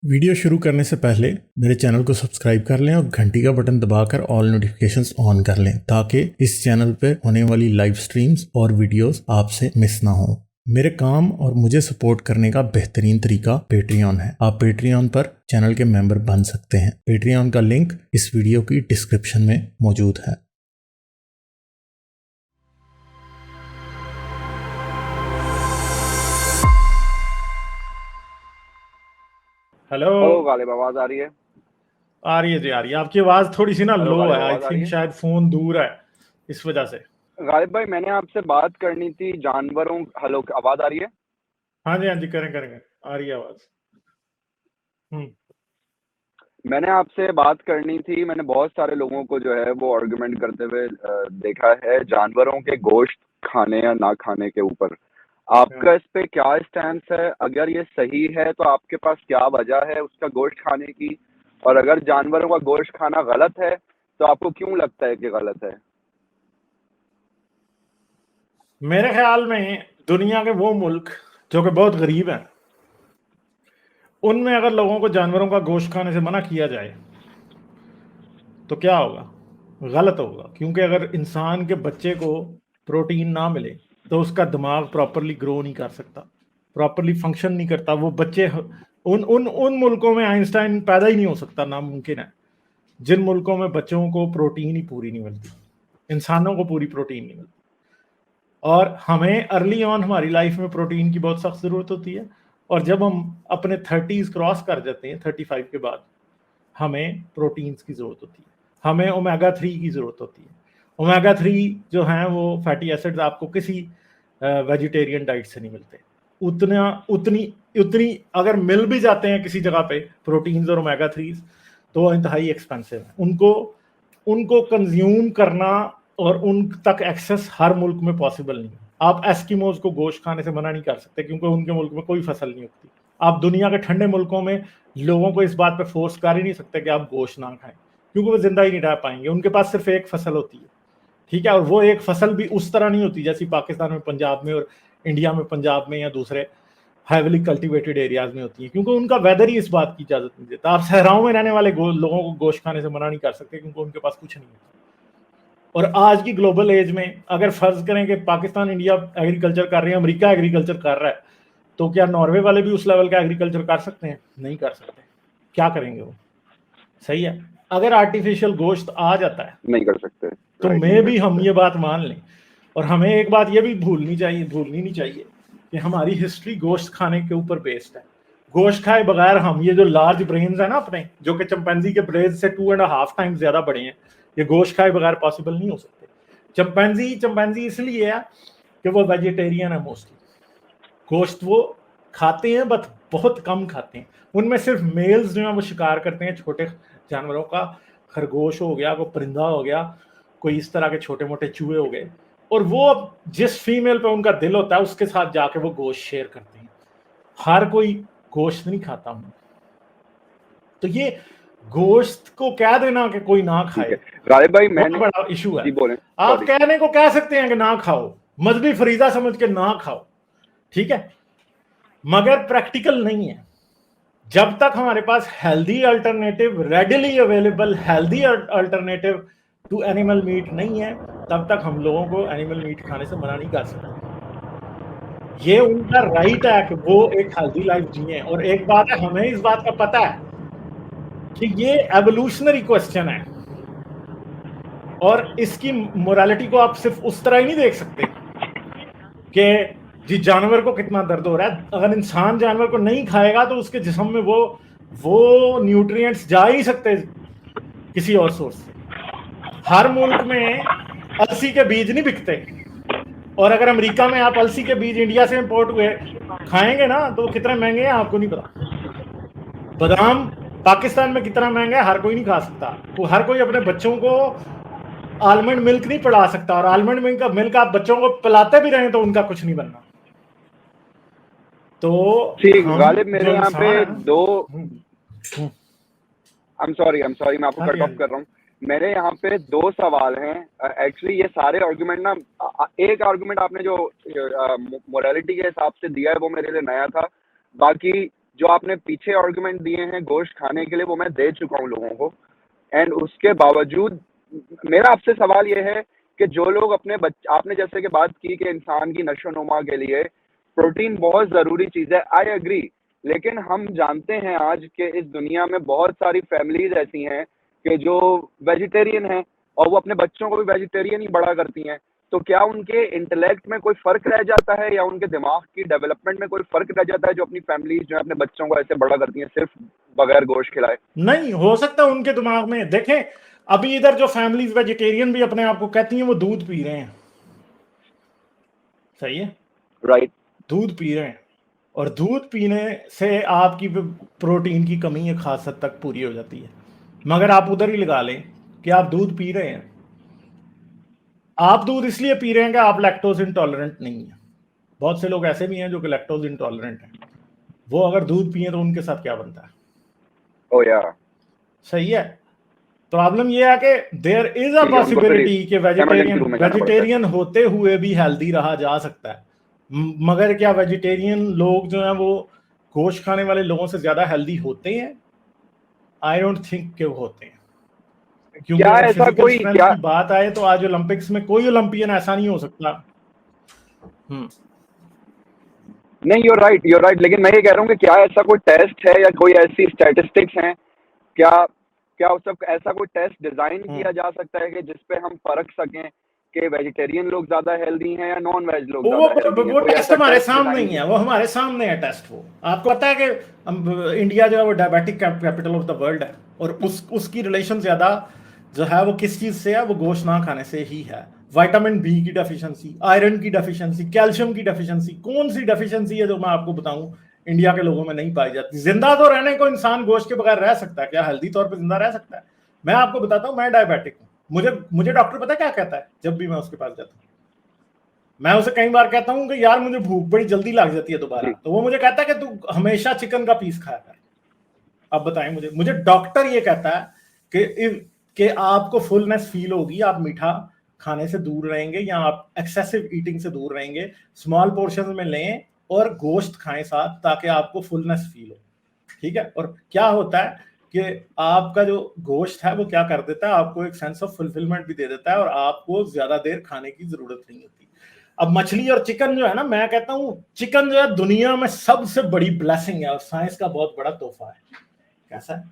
Video शुरू करने से पहले मेरे चैनल को सब्सक्राइब कर लें और घंटी का बटन दबाकर ऑल नोटिफिकेशंस ऑन कर लें ताकि इस चैनल पर होने वाली लाइव स्ट्रीम्स और वीडियोस आपसे मिस ना हो। मेरे काम और मुझे सपोर्ट करने का बेहतरीन तरीका पेट्रियन है। आप पेट्रियन पर चैनल के मेंबर बन सकते हैं। पेट्रियन का लिंक इस वीडियो की डिस्क्रिप्शन में मौजूद है। हेलो गालिब, आवाज आ रही है? आ रही है जी, आ रही है। आपकी आवाज थोड़ी सी ना लो है। आई थिंक शायद फोन दूर है इस वजह से। गालिब भाई, मैंने आपसे बात करनी थी जानवरों। हेलो, आवाज आ रही है? हाँ जी, हाँ जी, करेंगे। आ रही है आवाज। मैंने आपसे बात करनी थी। मैंने बहुत सारे लोगों को जो है वो आर्गुमेंट करते हुए देखा है जानवरों के गोश्त खाने या ना खाने के ऊपर। आपका इस पे क्या स्टैंस है? अगर ये सही है तो आपके पास क्या वजह है उसका गोश्त खाने की, और अगर जानवरों का गोश्त खाना गलत है तो आपको क्यों लगता है कि गलत है? मेरे ख्याल में दुनिया के वो मुल्क जो कि बहुत गरीब हैं, उनमें अगर लोगों को जानवरों का गोश्त खाने से मना किया जाए तो क्या होगा? गलत होगा। क्योंकि अगर इंसान के बच्चे को प्रोटीन ना मिले तो उसका दिमाग प्रॉपरली ग्रो नहीं कर सकता, प्रॉपरली फंक्शन नहीं करता। वो बच्चे उन उन उन मुल्कों में आइंस्टाइन पैदा ही नहीं हो सकता, नामुमकिन है। जिन मुल्कों में बच्चों को प्रोटीन ही पूरी नहीं मिलती, इंसानों को पूरी प्रोटीन नहीं मिलती। और हमें अर्ली ऑन हमारी लाइफ में प्रोटीन की बहुत सख्त ज़रूरत होती है, और जब हम अपने 30s क्रॉस कर जाते हैं, 35 के बाद, हमें प्रोटीन्स की ज़रूरत होती है। हमें ओमेगा 3 की ज़रूरत होती है। ओमेगा 3 जो हैं वो फैटी एसिड्स आपको किसी वेजिटेरियन डाइट से नहीं मिलते। उतनी अगर मिल भी जाते हैं किसी जगह पे प्रोटीन्स और ओमेगा 3 तो वो इंतहाई एक्सपेंसिव है। उनको कंज्यूम करना और उन तक एक्सेस हर मुल्क में पॉसिबल नहीं है। आप एस्किमोज को गोश्त खाने से मना नहीं कर सकते क्योंकि उनके मुल्क में कोई फसल नहीं उगती। आप दुनिया के ठंडे मुल्कों में लोगों को इस बात पे फोर्स कर ही नहीं सकते कि आप गोश्त ना खाएं, क्योंकि वो जिंदा ही नहीं रह पाएंगे। उनके पास सिर्फ एक फसल होती है, ठीक है, और वो एक फसल भी उस तरह नहीं होती जैसी पाकिस्तान में पंजाब में और इंडिया में पंजाब में या दूसरे हैविली कल्टीवेटेड एरियाज में होती है, क्योंकि उनका वेदर ही इस बात की इजाजत नहीं देता। आप सहराओं में रहने वाले लोगों को गोश्त खाने से मना नहीं कर सकते क्योंकि उनके पास कुछ नहीं होता। और आज की ग्लोबल एज में अगर फर्ज करें कि पाकिस्तान इंडिया एग्रीकल्चर कर रहे हैं, अमेरिका एग्रीकल्चर कर रहा है, तो क्या नॉर्वे वाले भी उस लेवल का एग्रीकल्चर कर सकते हैं? नहीं कर सकते। क्या करेंगे वो? सही है। अगर आर्टिफिशियल गोश्त आ जाता है नहीं कर सकते तो मे भी हम ये बात मान लें। और हमें एक बात ये भी भूलनी नहीं चाहिए कि हमारी हिस्ट्री गोश्त खाने के ऊपर बेस्ड है। गोश्त खाए बगैर हम ये जो लार्ज ब्रेन्स है ना अपने, जो कि चिंपैंजी के ब्रेन से 2.5 टाइम्स ज्यादा बड़े हैं, ये गोश्त खाए बगैर पॉसिबल नहीं हो सकते। चिंपैंजी इसलिए है कि वो वेजिटेरियन है मोस्टली। गोश्त वो खाते हैं बट बहुत कम खाते हैं। उनमें सिर्फ मेल्स जो हैं वो शिकार करते हैं छोटे जानवरों का, खरगोश हो गया, कोई परिंदा हो गया, कोई इस तरह के छोटे मोटे चूहे हो गए, और वो जिस फीमेल पे उनका दिल होता है उसके साथ जाके वो गोश्त शेयर करते हैं। हर कोई गोश्त नहीं खाता हूं। तो ये गोश्त को कह देना कि कोई ना खाए, गालिब भाई, बहुत बड़ा इशू है। बोले, आप कहने को कह सकते हैं कि ना खाओ, मजहबी फरीजा समझ के ना खाओ, ठीक है, मगर प्रैक्टिकल नहीं है। जब तक हमारे पास healthy alternative, readily available healthy alternative to animal meat नहीं है, तब तक हम लोगों को एनिमल मीट खाने से मना नहीं कर सकते। ये उनका राइट है कि वो एक हेल्दी लाइफ जिए। और एक बात है, हमें इस बात का पता है कि ये एवोल्यूशनरी क्वेश्चन है, और इसकी मोरालिटी को आप सिर्फ उस तरह ही नहीं देख सकते कि जी जानवर को कितना दर्द हो रहा है। अगर इंसान जानवर को नहीं खाएगा तो उसके जिस्म में वो न्यूट्रिएंट्स जा ही नहीं सकते किसी और सोर्स से। हर मुल्क में अलसी के बीज नहीं बिकते, और अगर अमेरिका में आप अलसी के बीज इंडिया से इंपोर्ट हुए खाएंगे ना तो कितने महंगे हैं आपको नहीं पता। बादाम पाकिस्तान में कितना महंगा है हर कोई नहीं खा सकता। तो हर कोई अपने बच्चों को आलमंड मिल्क नहीं पिला सकता, और आलमंड मिल्क आप बच्चों को पिलाते भी रहे तो उनका कुछ नहीं बनना। तो गालिब, मेरे यहाँ पे दो I'm sorry, मैं आपको कट ऑफ कर रहा हूँ। मेरे यहाँ पे 2 सवाल हैं। एक्चुअली ये सारे आर्गुमेंट ना, एक आर्गुमेंट आपने जो मोरालिटी के हिसाब से दिया है वो मेरे लिए नया था। बाकी जो आपने पीछे आर्गुमेंट दिए हैं गोश्त खाने के लिए वो मैं दे चुका हूँ लोगों को। एंड उसके बावजूद मेरा आपसे सवाल ये है कि जो लोग अपने आपने जैसे कि बात की कि इंसान की नशोनुमा के लिए प्रोटीन बहुत ज़रूरी चीज़ है, आई एग्री। लेकिन हम जानते हैं आज के इस दुनिया में बहुत सारी फैमिलीज ऐसी हैं कि जो वेजिटेरियन हैं और वो अपने बच्चों को भी वेजिटेरियन ही बड़ा करती हैं। तो क्या उनके इंटेलेक्ट में कोई फ़र्क रह जाता है या उनके दिमाग की डेवलपमेंट में कोई फ़र्क रह जाता है जो अपनी फैमिलीज जो है अपने बच्चों को ऐसे बड़ा करती हैं सिर्फ बगैर गोश्त खिलाए? नहीं हो सकता उनके दिमाग में। देखें, अभी इधर जो फैमिलीज वेजिटेरियन भी अपने आप को कहती हैं वो दूध पी रहे हैं, सही है, राइट। दूध पी रहे हैं, और दूध पीने से आपकी प्रोटीन की कमी एक खास हद तक पूरी हो जाती है। मगर आप उधर ही लगा लें कि आप दूध पी रहे हैं, आप दूध इसलिए पी रहे हैं कि आप लैक्टोज इंटॉलरेंट नहीं है। बहुत से लोग ऐसे भी हैं जो कि लैक्टोज इंटॉलरेंट हैं, वो अगर दूध पिए तो उनके साथ क्या बनता है? ओह या सही है। प्रॉब्लम ये है कि देयर इज अ ठीक है, उनको फिर पॉसिबिलिटी कि इमरजेंसी रूम में जाना पड़ता है। वेजिटेरियन होते हुए भी हेल्दी रहा जा सकता है। मगर क्या वेजिटेरियन लोग जो हैं वो गोश्त खाने वाले लोगों से ज्यादा हेल्दी होते हैं? आई डोंट थिंक कि वो होते हैं। क्योंकि क्या अगर ऐसा फिजिकल कोई स्ट्रेंथ क्या की बात आए तो आज ओलंपिक्स में कोई ओलंपियन ऐसा नहीं हो सकता। नहीं, you're right, लेकिन मैं ये कह रहा हूँ कि क्या ऐसा कोई टेस्ट है या कोई ऐसी स्टैटिस्टिक्स हैं, क्या क्या उस सब ऐसा कोई टेस्ट डिजाइन किया जा सकता है कि जिसपे हम परख सकें कि वेजिटेरियन लोग ज्यादा हेल्दी हैं या नॉन वेज लोग ज्यादा हेल्दी हैं? वो कोई टेस्ट ऐसा हमारे टेस्ट सामने डिजाइन ही है, वो हमारे सामने है टेस्ट। वो आपको पता है कि इंडिया जो है वो diabetic capital of the world है, और उसकी रिलेशन ज्यादा जो है वो किस चीज से है? वो गोश्त ना खाने से ही है। विटामिन बी की डेफिशिएंसी, आयरन की डेफिशिएंसी, कैल्शियम की डेफिशिएंसी, कौन सी डेफिशिएंसी है जो मैं आपको बताऊं इंडिया के लोगों में नहीं पाई जाती? जिंदा तो रहने को इंसान गोश्त के बगैर रह सकता है, क्या हेल्दी तौर पर जिंदा रह सकता है? मैं आपको बताता हूं, मैं डायबिटिक हूं। मुझे डॉक्टर पता क्या कहता है जब भी मैं उसके पास जाता हूँ? मैं उसे कई बार कहता हूं कि यार मुझे भूख बड़ी जल्दी लग जाती है दोबारा, जी। तो वो मुझे कहता है कि तू हमेशा चिकन का पीस खाया कर। अब बताएं मुझे डॉक्टर ये कहता है कि आपको फुलनेस फील होगी, आप मीठा खाने से दूर रहेंगे या आप एक्सेसिव ईटिंग से दूर रहेंगे, स्मॉल पोर्शन में लें और गोश्त खाएं साथ, ताकि आपको फुलनेस फील हो। ठीक है। और क्या होता है कि आपका जो गोश्त है वो क्या कर देता है, आपको एक सेंस ऑफ फुलफिलमेंट भी दे देता है और आपको ज्यादा देर खाने की जरूरत नहीं होती। अब मछली और चिकन जो है ना, मैं कहता हूं चिकन जो है दुनिया में सबसे बड़ी ब्लेसिंग है और साइंस का बहुत बड़ा तोहफा है। कैसा है?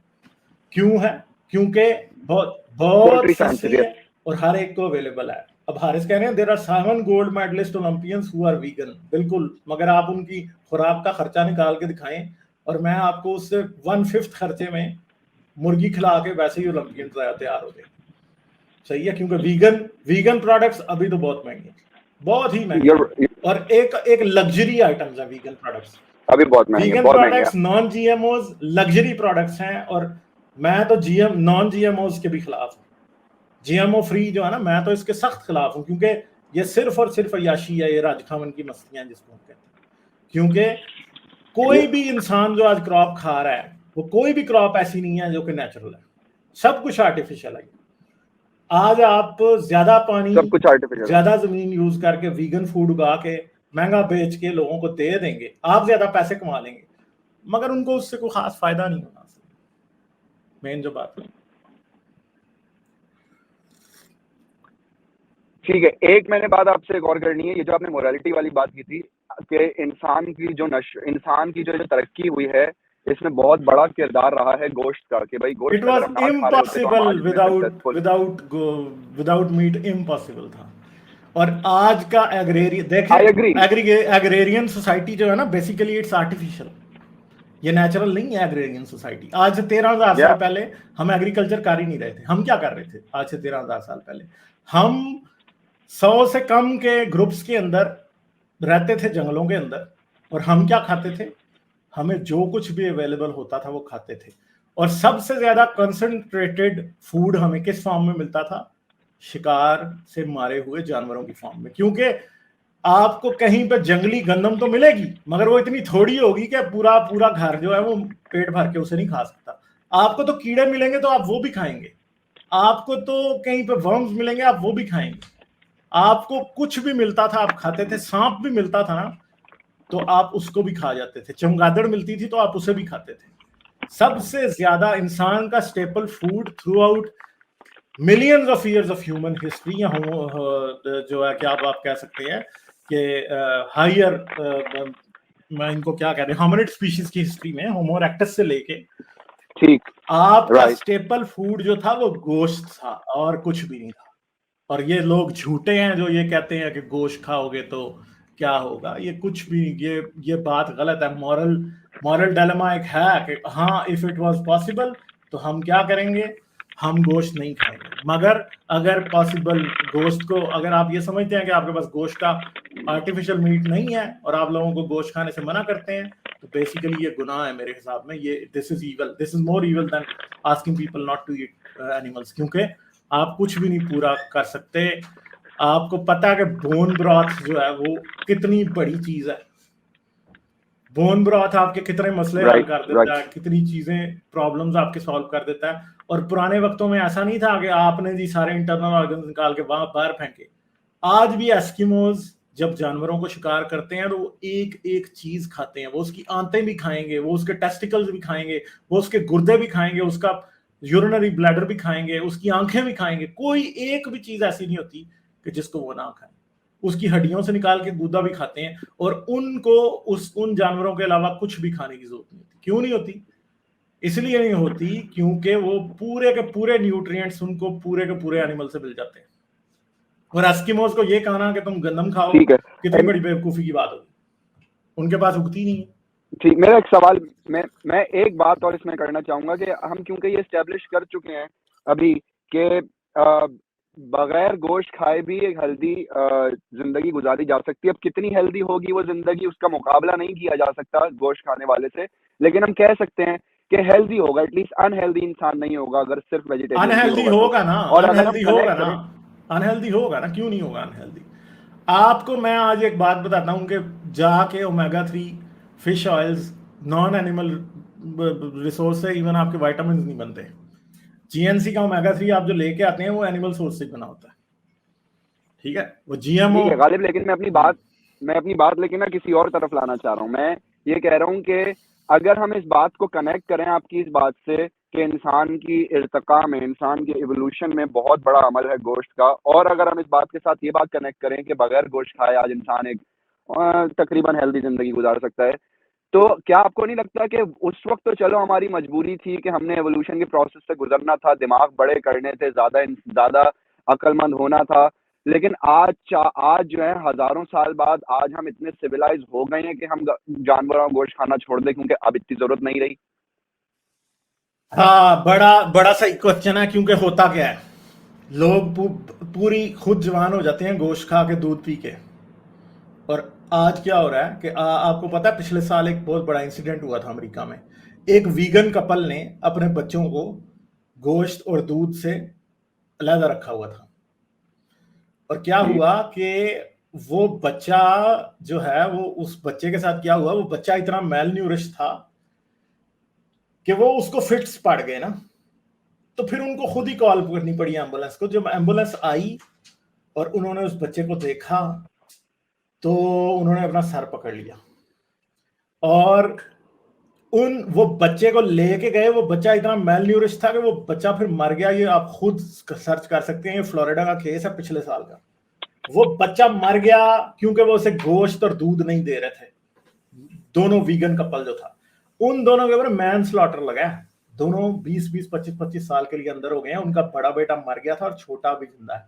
क्यों है? क्योंकि बहुत बहुत पोल्ट्री सस्ती साइंस, है और हर एक को अवेलेबल है। अब हारिस कह रहे हैं there are 7 gold medallist Olympians who are vegan. बिल्कुल, मगर आप उनकी खुराक का खर्चा निकाल के दिखाएं और मैं आपको उससे 1/5 खर्चे में मुर्गी खिला के वैसे ही ओलंपियन तैयार हो गए। सही है, क्योंकि वीगन प्रोडक्ट्स अभी तो बहुत महंगे, बहुत ही महंगे, और एक लग्जरी आइटम्स है वीगन प्रोडक्ट्स। अभी बहुत महंगे, वीगन बहुत महंगे। प्रोडक्ट्स नॉन जीएमओज लग्जरी प्रोडक्ट्स हैं, और मैं तो नॉन जीएमओज के भी खिलाफ हूँ। जीएमओ फ्री जो है ना, मैं तो इसके सख्त खिलाफ हूँ, क्योंकि ये सिर्फ और सिर्फ अय्याशी है, ये राजखावन की मस्तियां जिसको हम कहते हैं। क्योंकि कोई भी इंसान जो आज क्रॉप खा रहा है, वो कोई भी क्रॉप ऐसी नहीं है जो कि नेचुरल है, सब कुछ आर्टिफिशियल है। आज आप ज्यादा पानी, सब कुछ आर्टिफिशियल। ज्यादा जमीन यूज करके वीगन फूड उगा के महंगा बेच के लोगों को दे देंगे, आप ज्यादा पैसे कमा लेंगे, मगर उनको उससे कोई खास फायदा नहीं होना। मेन जो बात है। ठीक है, एक मैंने बात आपसे एक और करनी है। ये जो आपने मोरालिटी वाली बात की थी कि इंसान की जो तरक्की हुई है, इसमें बहुत बड़ा किरदार रहा है गोश्त का, कि भाई गोश्त इट अगर वाज हम ना खा रहे होते तो हम आज इम्पॉसिबल, इतने सक्सेसफुल। विदाउट मीट इम्पॉसिबल था। और आज का एग्रेरियन आई एग्री। देखिए, एग्रेरियन सोसाइटी जो है ना, बेसिकली इट्स आर्टिफिशियल, ये नेचुरल नहीं है। एग्रेरियन सोसाइटी आज से 13,000 साल पहले हम एग्रीकल्चर कर ही नहीं रहे थे। हम क्या कर रहे थे आज से 13,000 साल पहले? हम 100 से कम के ग्रुप्स के अंदर रहते थे, जंगलों के अंदर, और हम क्या खाते थे? हमें जो कुछ भी अवेलेबल होता था वो खाते थे, और सबसे ज्यादा कंसंट्रेटेड फूड हमें किस फॉर्म में मिलता था? शिकार से मारे हुए जानवरों की फॉर्म में। क्योंकि आपको कहीं पे जंगली गंदम तो मिलेगी, मगर वो इतनी थोड़ी होगी कि पूरा पूरा घर जो है वो पेट भर के उसे नहीं खा सकता। आपको तो कीड़े मिलेंगे तो आप वो भी खाएंगे, आपको तो कहीं पे वर्म्स मिलेंगे आप वो भी खाएंगे, आपको कुछ भी मिलता था आप खाते थे। सांप भी मिलता था ना, तो आप उसको भी खा जाते थे, चमगादड़ मिलती थी तो आप उसे भी खाते थे। सबसे ज्यादा इंसान का staple food through out millions of years of human history, या जो है कि आप कह सकते हैं कि हायर, मैं इनको क्या कह रहे हैं, होमिनिड स्पीशीज की हिस्ट्री में होमो इरेक्टस से लेके ठीक, आपका राइट, स्टेपल फूड जो था वो गोश्त था और कुछ भी नहीं था। और ये लोग झूठे हैं जो ये कहते हैं कि गोश्त खाओगे तो क्या होगा, ये कुछ भी, ये बात गलत है। मॉरल डायलेमा एक है कि हाँ, इफ इट वाज पॉसिबल तो हम क्या करेंगे, हम गोश्त नहीं खाएंगे। मगर अगर पॉसिबल गोश्त को, अगर आप ये समझते हैं कि आपके पास गोश्त का आर्टिफिशियल मीट नहीं है और आप लोगों को गोश्त खाने से मना करते हैं, तो बेसिकली ये गुनाह है मेरे हिसाब में। ये this is evil, this is more evil than asking people not to eat animals, क्योंकि आप कुछ भी नहीं पूरा कर सकते। आपको पता है कि बोन ब्रॉथ जो है वो कितनी बड़ी चीज है। बोन ब्रॉथ आपके कितने मसले हल कर देता है, कितनी चीजें, प्रॉब्लम्स आपके सॉल्व कर देता है। और पुराने वक्तों में ऐसा नहीं था कि आपने जी सारे इंटरनल ऑर्गन्स निकाल के बाहर फेंके। आज भी एस्किमोज जब जानवरों को शिकार करते हैं तो वो एक एक चीज खाते हैं। वो उसकी आंतें भी खाएंगे, वो उसके टेस्टिकल्स भी खाएंगे, वो उसके गुर्दे भी खाएंगे, उसका यूरिनरी ब्लैडर भी खाएंगे, उसकी आंखें भी खाएंगे। कोई एक भी चीज ऐसी नहीं होती कि जिसको वो ना खाए। उसकी हड्डियों से निकाल के गूदा भी खाते हैं। और उनको उन जानवरों के अलावा कुछ भी खाने की जरूरत नहीं होती। क्यों नहीं होती? इसलिए नहीं होती क्योंकि वो पूरे के पूरे न्यूट्रिएंट्स उनको पूरे के पूरे एनिमल से मिल जाते हैं। और एस्किमोज को ये कहना कि तुम गंदम खाओ, कितनी बड़ी बेवकूफी की बात होगी। उनके पास उगती नहीं है। ठीक, मेरा एक सवाल, मैं एक बात और इसमें करना चाहूंगा कि हम क्योंकि ये एस्टेब्लिश कर चुके हैं अभी कि बगैर गोश्त खाए भी एक हेल्दी जिंदगी गुजारी जा सकती है। अब कितनी हेल्दी होगी वो जिंदगी, उसका मुकाबला नहीं किया जा सकता गोश्त खाने वाले से, लेकिन हम कह सकते हैं कि हेल्दी होगा, एटलीस्ट अनहेल्दी इंसान नहीं होगा अगर सिर्फ वेजिटेरियन अनहेल्दी होगा ना, और अगर हम अनहेल्दी होगा ना, क्यों नहीं होगा अनहेल्दी? आपको मैं आज एक बात बताता हूं कि जाके omega 3 fish oils, non animal resource से इवन आपके विटामिन नहीं बनते। जीएनसी का ओमेगा 3 आप जो लेके आते हैं वो एनिमल सोर्स से बना होता है, ठीक है? वो जीएमओ गालिब, लेकिन मैं अपनी बात लेकिन ना किसी और तरफ लाना चाह रहा हूँ। मैं ये कह रहा हूँ कि अगर हम इस बात को कनेक्ट करें आपकी इस बात से कि इंसान की इर्तिका में, इंसान के इवोल्यूशन में बहुत बड़ा अमल है गोश्त का, और अगर हम इस बात के साथ ये बात कनेक्ट करें कि बगैर गोश्त खाए आज इंसान एक तकरीबन हेल्दी जिंदगी गुजार सकता है, तो क्या आपको नहीं लगता कि उस वक्त तो चलो हमारी मजबूरी थी कि हमने एवोल्यूशन के प्रोसेस से गुजरना था, दिमाग बड़े करने थे, ज्यादा अक्लमंद होना था, लेकिन आज जो है हजारों साल बाद आज हम इतने सिविलाइज हो गए हैं कि हम जानवरों का गोश्त खाना छोड़ दें क्योंकि अब इतनी जरूरत नहीं रही। हाँ, बड़ा सही क्वेश्चन है। क्योंकि होता क्या है, लोग पूरी खुद जवान हो जाते हैं गोश्त खा के, दूध पी के। और आज क्या हो रहा है कि आपको पता है पिछले साल एक बहुत बड़ा इंसिडेंट हुआ था अमेरिका में। एक वीगन कपल ने अपने बच्चों को गोश्त और दूध से अलग रखा हुआ था। और क्या हुआ कि वो बच्चा जो है, वो उस बच्चे के साथ क्या हुआ, वो बच्चा इतना मेल न्यूरिश था कि वो उसको फिट्स पड़ गए ना। तो फिर उनको खुद ही कॉल करनी पड़ी एम्बुलेंस को। जब एम्बुलेंस आई और उन्होंने उस बच्चे को देखा तो उन्होंने अपना सर पकड़ लिया और वो बच्चे को लेके गए। वो बच्चा इतना मेल न्यूरिश था कि वो बच्चा फिर मर गया। ये आप खुद सर्च कर सकते हैं, ये फ्लोरिडा का केस है पिछले साल का। वो बच्चा मर गया क्योंकि वो उसे गोश्त और दूध नहीं दे रहे थे। दोनों वीगन कपल जो था, उन दोनों के ऊपर मैन स्लॉटर लगा है। दोनों 20-20, 25-25 साल के लिए अंदर हो गए हैं। उनका बड़ा बेटा मर गया था और छोटा भी जिंदा है।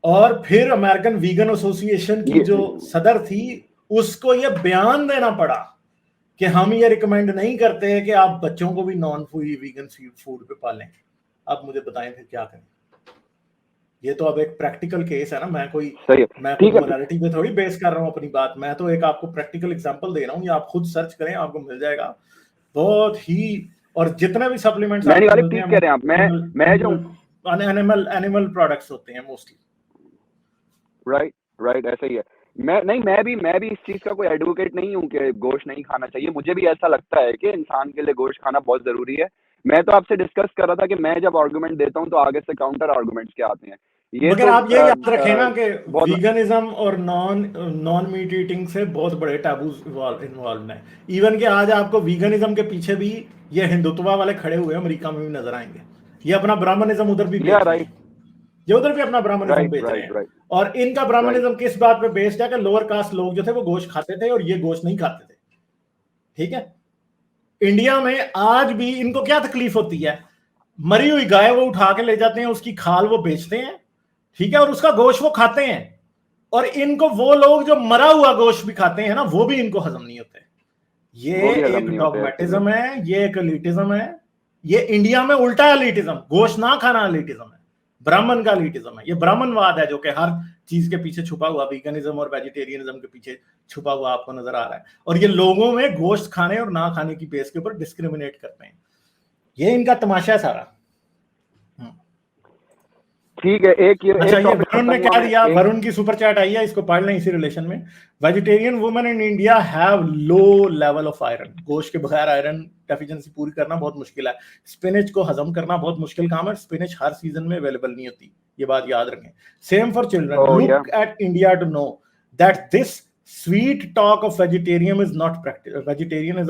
और फिर अमेरिकन वीगन एसोसिएशन की जो सदर थी, उसको ये बयान देना पड़ा कि हम ये रिकमेंड नहीं करते कि आप बच्चों को भी नॉन वीगन फूड पे पालें। अब मुझे बताएं फिर क्या करें। ये तो अब एक प्रैक्टिकल केस है ना। मैं कोई मोरालिटी पे थोड़ी बेस कर रहा हूँ अपनी बात। मैं तो एक आपको प्रैक्टिकल एग्जांपल दे रहा हूँ। ये आप खुद सर्च करें, आपको मिल जाएगा बहुत ही। और जितने भी सप्लीमेंट्स एनिमल प्रोडक्ट्स होते हैं मोस्टली। राइट, ऐसा ही है। मैं भी इस चीज का कोई एडवोकेट नहीं हूँ कि गोश्त नहीं खाना चाहिए। मुझे भी ऐसा लगता है कि इंसान के लिए गोश्त खाना बहुत जरूरी है। मैं तो आपसे डिस्कस कर रहा था कि मैं जब आर्गुमेंट देता हूँ तो आगे से काउंटर आर्गुमेंट्स क्या आते हैं ये मगर तो आप ये याद रखें ना कि बहुत वीगनिज्म और नॉन मीट ईटिंग से बहुत बड़े टैबूज इन्वॉल्व हैं। इवन कि आज आपको वीगनिज्म के पीछे भी ये हिंदुत्व वाले खड़े हुए अमेरिका में भी नजर आएंगे। ये अपना ब्राह्मणिज्म उधर भी बेच रहे राइट हैं, ये उधर भी अपना ब्राह्मणिज्म राइट बेच रहे राइट हैं। राइट और इनका ब्राह्मणिज्म किस बात पे बेस्ड है कि लोअर कास्ट लोग जो थे वो गोश्त खाते थे और ये गोश्त नहीं खाते थे। ठीक है, इंडिया में आज भी इनको क्या तकलीफ होती है, मरी हुई गाय वो उठा के ले जाते हैं, उसकी खाल वो बेचते हैं, ठीक है, और उसका गोश्त वो खाते हैं। और इनको वो लोग जो मरा हुआ गोश्त भी खाते हैं ना, वो भी इनको हजम नहीं होते। ये एक डॉगमेटिज्म है, ये एक एलिटिज्म है। ये इंडिया में उल्टा एलिटिज्म, गोश्त ना खाना एलिटिज्म है, ब्राह्मण का एलिटिज्म है। ये ब्राह्मणवाद है जो कि हर चीज के पीछे छुपा हुआ, वीगनिज्म और वेजिटेरियनिज्म के पीछे छुपा हुआ आपको नजर आ रहा है। और ये लोगों में गोश्त खाने और ना खाने की बेस के ऊपर डिस्क्रिमिनेट करते हैं। ये इनका तमाशा है सारा। ठीक है, अच्छा, ये वरुण ने क्या दिया, वरुण की सुपर चैट आई है, इसको पढ़ लें इसी रिलेशन में। Vegetarian women in India have low level of iron. गोश्त के बगैर आयरन डेफिशिएंसी पूरी करना बहुत मुश्किल है। स्पिनच को हजम करना बहुत मुश्किल काम है। स्पिनच हर सीजन में अवेलेबल नहीं होती, ये बात याद रखें। Same for children. Look at India to know that this sweet talk of vegetarianism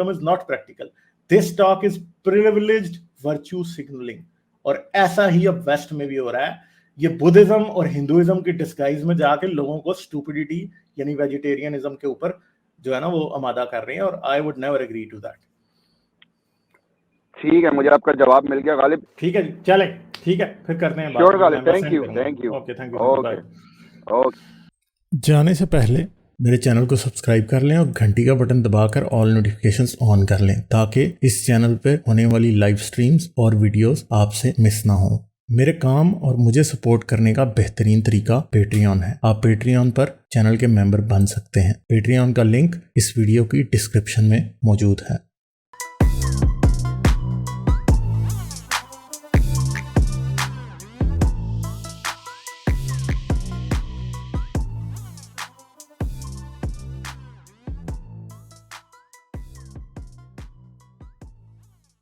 is not practical. This talk is privileged virtue signaling। और ऐसा ही अब वेस्ट में भी हो रहा है। ये बुद्धिज्म और हिंदुइज्म की डिस्गाइज में जाके लोगों को स्टूपिडिटी यानी वेजिटेरियनिज्म के ऊपर जो है ना वो आमादा कर रहे हैं। और I would never agree to that. ठीक है, मुझे आपका जवाब मिल गया गालिब। ठीक है, चले, ठीक है, फिर करते हैं बात। Sure Ghalib, thank you. Okay, thank you, bye. जाने से पहले मेरे चैनल को सब्सक्राइब कर लें और घंटी का बटन दबाकर ऑल नोटिफिकेशंस ऑन कर लें ताकि इस चैनल पे होने वाली लाइव स्ट्रीम्स और वीडियोस आपसे मिस ना हो। मेरे काम और मुझे सपोर्ट करने का बेहतरीन तरीका पेट्रियन है। आप पेट्रियन पर चैनल के मेंबर बन सकते हैं। पेट्रियन का लिंक इस वीडियो की डिस्क्रिप्शन में मौजूद है।